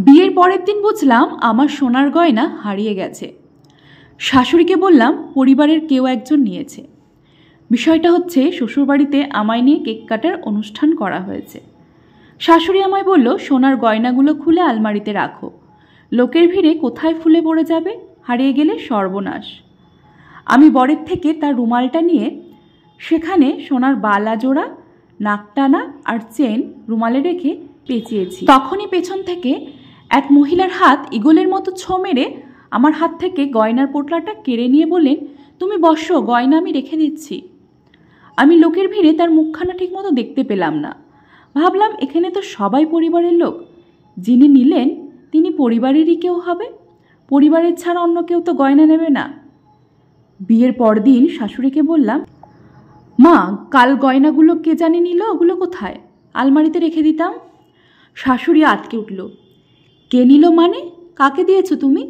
বিয়ের পরের দিন বুঝলাম আমার সোনার গয়না হারিয়ে গেছে। শাশুড়িকে বললাম পরিবারের কেউ একজন নিয়েছে। বিষয়টা হচ্ছে শ্বশুরবাড়িতে আমায় নিয়ে কেক কাটার অনুষ্ঠান করা হয়েছে। শাশুড়ি আমায় বলল, সোনার গয়নাগুলো খুলে আলমারিতে রাখো, লোকের ভিড়ে কোথায় ফুলে পড়ে যাবে, হারিয়ে গেলে সর্বনাশ। আমি বরের থেকে তার রুমালটা নিয়ে সেখানে সোনার বালা জোড়া, নাকটানা আর চেন রুমালে রেখে পেঁচিয়েছি। তখনই পেছন থেকে এক মহিলার হাত ইগলের মতো ছো মেরে আমার হাত থেকে গয়নার পোটলাটা কেড়ে নিয়ে বললেন, তুমি বসো, গয়না আমি রেখে দিচ্ছি। আমি লোকের ভিড়ে তার মুখখানা ঠিকমতো দেখতে পেলাম না। ভাবলাম এখানে তো সবাই পরিবারের লোক, যিনি নিলেন তিনি পরিবারেরই কেউ হবে, পরিবারের ছাড়া অন্য কেউ তো গয়না নেবে না। বিয়ের পরদিন শাশুড়িকে বললাম, মা, কাল গয়নাগুলো কে জানি নিল, ওগুলো কোথায়? আলমারিতে রেখে দিতাম। শাশুড়ি আটকে উঠল, কে নিল মানে? কাকে দিয়েছো তুমি?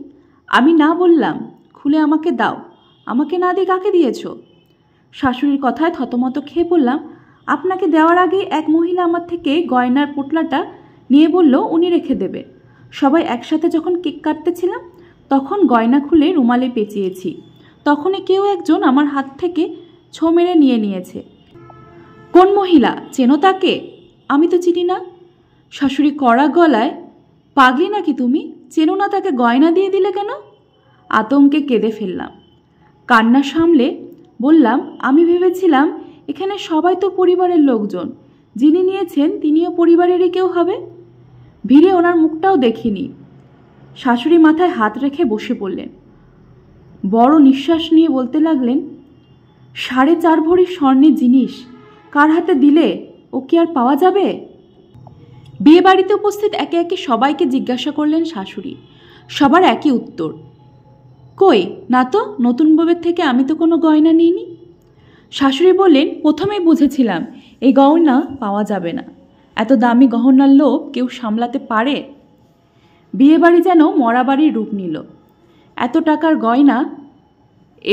আমি না বললাম, খুলে আমাকে দাও। আমাকে না দিয়ে কাকে দিয়েছ? শাশুড়ির কথায় থতমত খেয়ে বললাম, আপনাকে দেওয়ার আগে এক মহিলা আমার থেকে গয়নার পোটলাটা নিয়ে বলল উনি রেখে দেবে। সবাই একসাথে যখন কেক কাটতেছিলাম তখন গয়না খুলে রুমালে পেঁচিয়েছি, তখনই কেউ একজন আমার হাত থেকে ছো মেরে নিয়ে নিয়েছে। কোন মহিলা? চেনো তাকে? আমি তো চিনি না। শাশুড়ি কড়া গলায়, পাগলি নাকি তুমি? চেনো না তাকে, গয়না দিয়ে দিলে কেন? আতঙ্কে কেঁদে ফেললাম। কান্না সামলে বললাম, আমি ভেবেছিলাম এখানে সবাই তো পরিবারের লোকজন, যিনি নিয়েছেন তিনিও পরিবারেরই কেউ হবে। ভিড়ে ওনার মুখটাও দেখিনি। শাশুড়ি মাথায় হাত রেখে বসে পড়লেন। বড় নিঃশ্বাস নিয়ে বলতে লাগলেন, 4.5 ভরি স্বর্ণের জিনিস কার হাতে দিলে ও কি আর পাওয়া যাবে? বিয়ে বাড়িতে উপস্থিত একে একে সবাইকে জিজ্ঞাসা করলেন শাশুড়ি। সবার একই উত্তর, কই না তো, নতুন বউয়ের থেকে আমি তো কোনো গয়না নিইনি। শাশুড়ি বললেন, প্রথমেই বুঝেছিলাম এই গয়না পাওয়া যাবে না, এত দামি গহনার লোভ কেউ সামলাতে পারে? বিয়ে বাড়ি যেন মরা বাড়ির রূপ নিল। এত টাকার গয়না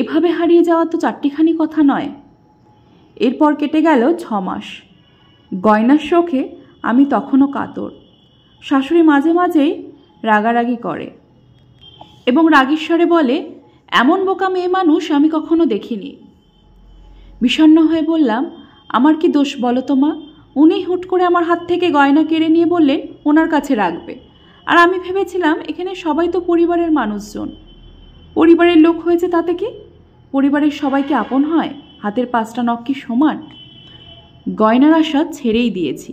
এভাবে হারিয়ে যাওয়া তো চারটিখানি কথা নয়। এরপর কেটে গেল 6 মাস। গয়নার শোকে আমি তখনও কাতর। শাশুড়ি মাঝে মাঝেই রাগারাগি করে এবং রাগীশ্বরে বলে, এমন বোকা মেয়ে মানুষ আমি কখনো দেখিনি। বিষণ্ণ হয়ে বললাম, আমার কি দোষ বলো তো মা? উনি হুট করে আমার হাত থেকে গয়না কেড়ে নিয়ে বললেন ওনার কাছে রাখবে, আর আমি ভেবেছিলাম এখানে সবাই তো পরিবারের মানুষজন, পরিবারের লোক হয়েছে তাতে কি? পরিবারের সবাইকে আপন হয়? হাতের 5টা নখ কি সমান? গয়নার আশা ছেড়েই দিয়েছি।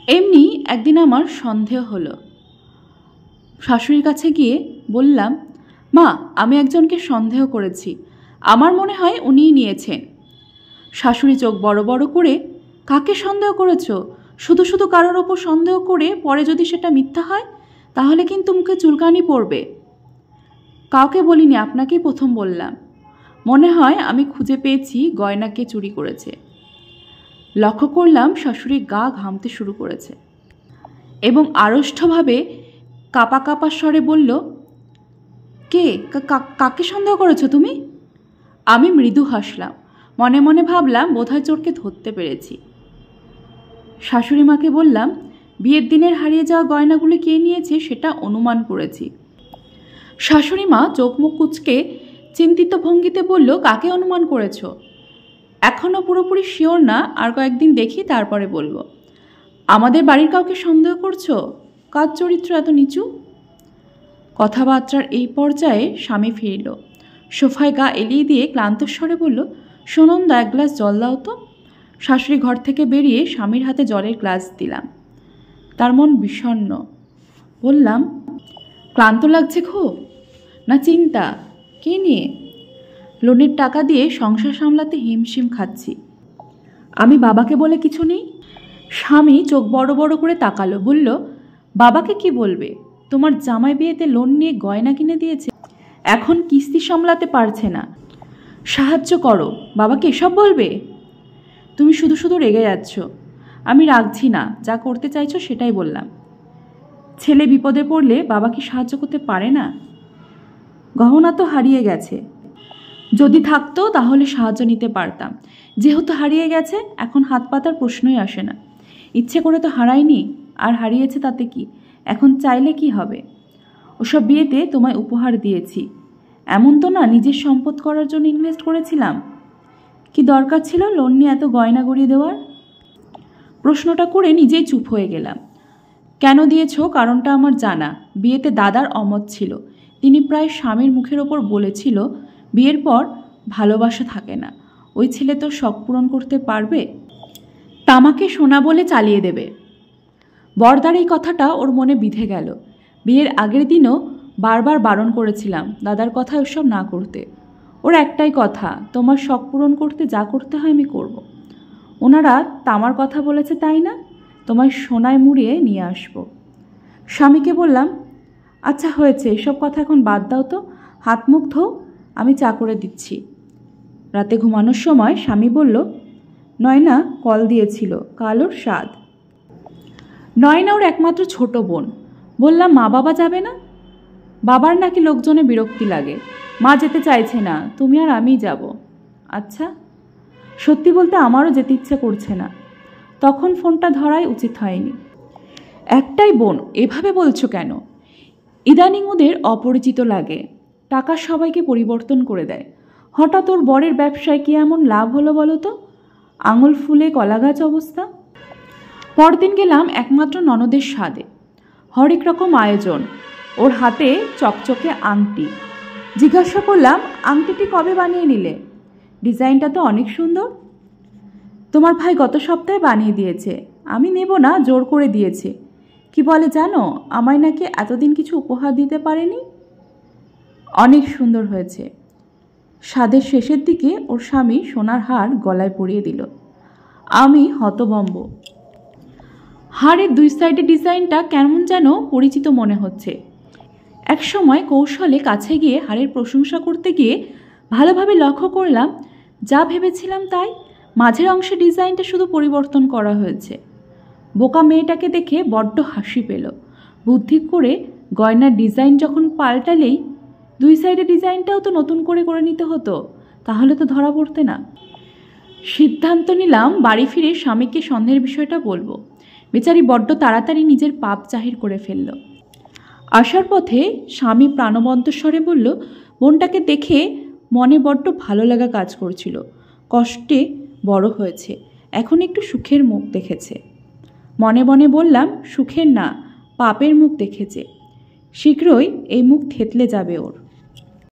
এমনি একদিন আমার সন্দেহ হলো। শাশুড়ির কাছে গিয়ে বললাম, মা, আমি একজনকে সন্দেহ করেছি, আমার মনে হয় উনিই নিয়েছেন। শাশুড়ি চোখ বড় বড় করে, কাকে সন্দেহ করেছ? শুধু শুধু কারোর ওপর সন্দেহ করে পরে যদি সেটা মিথ্যা হয় তাহলে কিন্তু মুখে চুলকানি পড়বে। কাউকে বলিনি, আপনাকেই প্রথম বললাম। মনে হয় আমি খুঁজে পেয়েছি গয়নাকে চুরি করেছে। লক্ষ্য করলাম শাশুড়ির গা ঘামতে শুরু করেছে এবং আড়ষ্টভাবে কাপা কাপা স্বরে বলল, কে? কাকে সন্দেহ করেছো তুমি? আমি মৃদু হাসলাম। মনে মনে ভাবলাম বোধহয় চোরকে ধরতে পেরেছি। শাশুড়ি মাকে বললাম, বিয়ের দিনের হারিয়ে যাওয়া গয়নাগুলো কে নিয়েছে সেটা অনুমান করেছি। শাশুড়ি মা চোখ মুখ কুঁচকে চিন্তিত ভঙ্গিতে বলল, কাকে অনুমান করেছ? এখনও পুরোপুরি শিওর না, আর কয়েকদিন দেখি তারপরে বলবো। আমাদের বাড়ির কাউকে সন্দেহ করছো? কার চরিত্র এত নিচু? কথাবার্তার এই পর্যায়ে স্বামী ফিরল। সোফায় গা এলিয়ে দিয়ে ক্লান্ত স্বরে বলল, সুনন্দা, 1 গ্লাস জল দাও তো। শাশুড়ি ঘর থেকে বেরিয়ে স্বামীর হাতে জলের গ্লাস দিলাম। তার মন বিষণ্ণ। বললাম, ক্লান্ত লাগছে খুব? না চিন্তা? কে নিয়ে? লোনের টাকা দিয়ে সংসার সামলাতে হিমশিম খাচ্ছি। আমি বাবাকে বলে কিছু নেই? স্বামী চোখ বড় বড় করে তাকালো, বলল, বাবাকে কি বলবে? তোমার জামাই বিয়েতে লোন নিয়ে গয়না কিনে দিয়েছে, এখন কিস্তি সামলাতে পারছে না, সাহায্য করো। বাবাকে এসব বলবে? তুমি শুধু শুধু রেগে যাচ্ছ। আমি রাগছি না, যা করতে চাইছো সেটাই বললাম। ছেলে বিপদে পড়লে বাবা কি সাহায্য করতে পারে না? গহনা তো হারিয়ে গেছে, যদি থাকতো তাহলে সাহায্য নিতে পারতাম। যেহেতু হারিয়ে গেছে এখন হাত পাতার প্রশ্নই আসে না। ইচ্ছে করে তো হারাইনি, আর হারিয়েছে তাতে কি? এখন চাইলে কি হবে? ওসব বিয়েতে তোমায় উপহার দিয়েছি, এমন তো না নিজের সম্পদ করার জন্য ইনভেস্ট করেছিলাম। কি দরকার ছিল লোন নিয়ে এত গয়না গড়িয়ে দেওয়ার? প্রশ্নটা করে নিজেই চুপ হয়ে গেলাম। কেন দিয়েছ কারণটা আমার জানা। বিয়েতে দাদার অমত ছিল। তিনি প্রায় স্বামীর মুখের ওপর বলেছিল, বিয়ের পর ভালোবাসা থাকে না, ওই ছেলে তো শখ পূরণ করতে পারবে, তামাকে সোনা বলে চালিয়ে দেবে। বরদার এই কথাটা ওর মনে বিঁধে গেল। বিয়ের আগের দিনও বারবার বারণ করেছিলাম দাদার কথা ওসব না করতে। ওর একটাই কথা, তোমার শখ পূরণ করতে যা করতে হয় আমি করব। ওনারা তামার কথা বলেছে তাই না, তোমায় সোনায় মুড়িয়ে নিয়ে আসব। স্বামীকে বললাম, আচ্ছা হয়েছে, এসব কথা এখন বাদ দাও তো, হাত মুখ ধো, আমি চা করে দিচ্ছি। রাতে ঘুমানোর সময় স্বামী বলল, নয়না কল দিয়েছিল, কাল ওর স্বাদ। নয়না ওর একমাত্র ছোট বোন। বললাম, মা বাবা যাবে না? বাবার নাকি লোকজনে বিরক্তি লাগে, মা যেতে চাইছে না, তুমি আর আমিই যাব। আচ্ছা। সত্যি বলতে আমারও যেতে ইচ্ছে করছে না। তখন ফোনটা ধরাই উচিত হয়নি। একটাই বোন, এভাবে বলছো কেন? ইদানিং ওদের অপরিচিত লাগে, টাকা সবাইকে পরিবর্তন করে দেয়। হঠাৎ ওর বরের ব্যবসায় কি এমন লাভ হলো বলো তো? আঙুল ফুলে কলাগাছ অবস্থা। পরদিন গেলাম একমাত্র ননদের স্বাদে। হরেক রকম আয়োজন, ওর হাতে চকচকে আংটি। জিজ্ঞাসা করলাম, আংটিটি কবে বানিয়ে নিলে? ডিজাইনটা তো অনেক সুন্দর। তোমার ভাই গত সপ্তাহে বানিয়ে দিয়েছে, আমি নেব না, জোর করে দিয়েছে। কি বলে জানো, আমায় নাকি এতদিন কিছু উপহার দিতে পারেনি। অনেক সুন্দর হয়েছে। স্বাদের শেষের দিকে ওর স্বামী সোনার হার গলায় পরিয়ে দিল। আমি হতভম্ব। হাড়ের দুই সাইডের ডিজাইনটা কেমন যেন পরিচিত মনে হচ্ছে। এক সময় কৌশলে কাছে গিয়ে হাড়ের প্রশংসা করতে গিয়ে ভালোভাবে লক্ষ্য করলাম, যা ভেবেছিলাম তাই, মাঝের অংশে ডিজাইনটা শুধু পরিবর্তন করা হয়েছে। বোকা মেয়েটাকে দেখে বড্ড হাসি পেল। বুদ্ধি করে গয়নার ডিজাইন যখন পাল্টালেই দুই সাইডের ডিজাইনটাও তো নতুন করে করে নিতে হতো, তাহলে তো ধরা পড়তে না। সিদ্ধান্ত নিলাম বাড়ি ফিরে স্বামীকে সন্দেহের বিষয়টা বলবো। বেচারি বড্ড তাড়াতাড়ি নিজের পাপ জাহির করে ফেলল। আসার পথে স্বামী প্রাণবন্ত স্বরে বলল, বোনটাকে দেখে মনে বড্ড ভালো লাগা কাজ করছিল, কষ্টে বড় হয়েছে, এখন একটু সুখের মুখ দেখেছে। মনে মনে বললাম, সুখের না, পাপের মুখ দেখেছে, শীঘ্রই এই মুখ থেতলে যাবে ওর।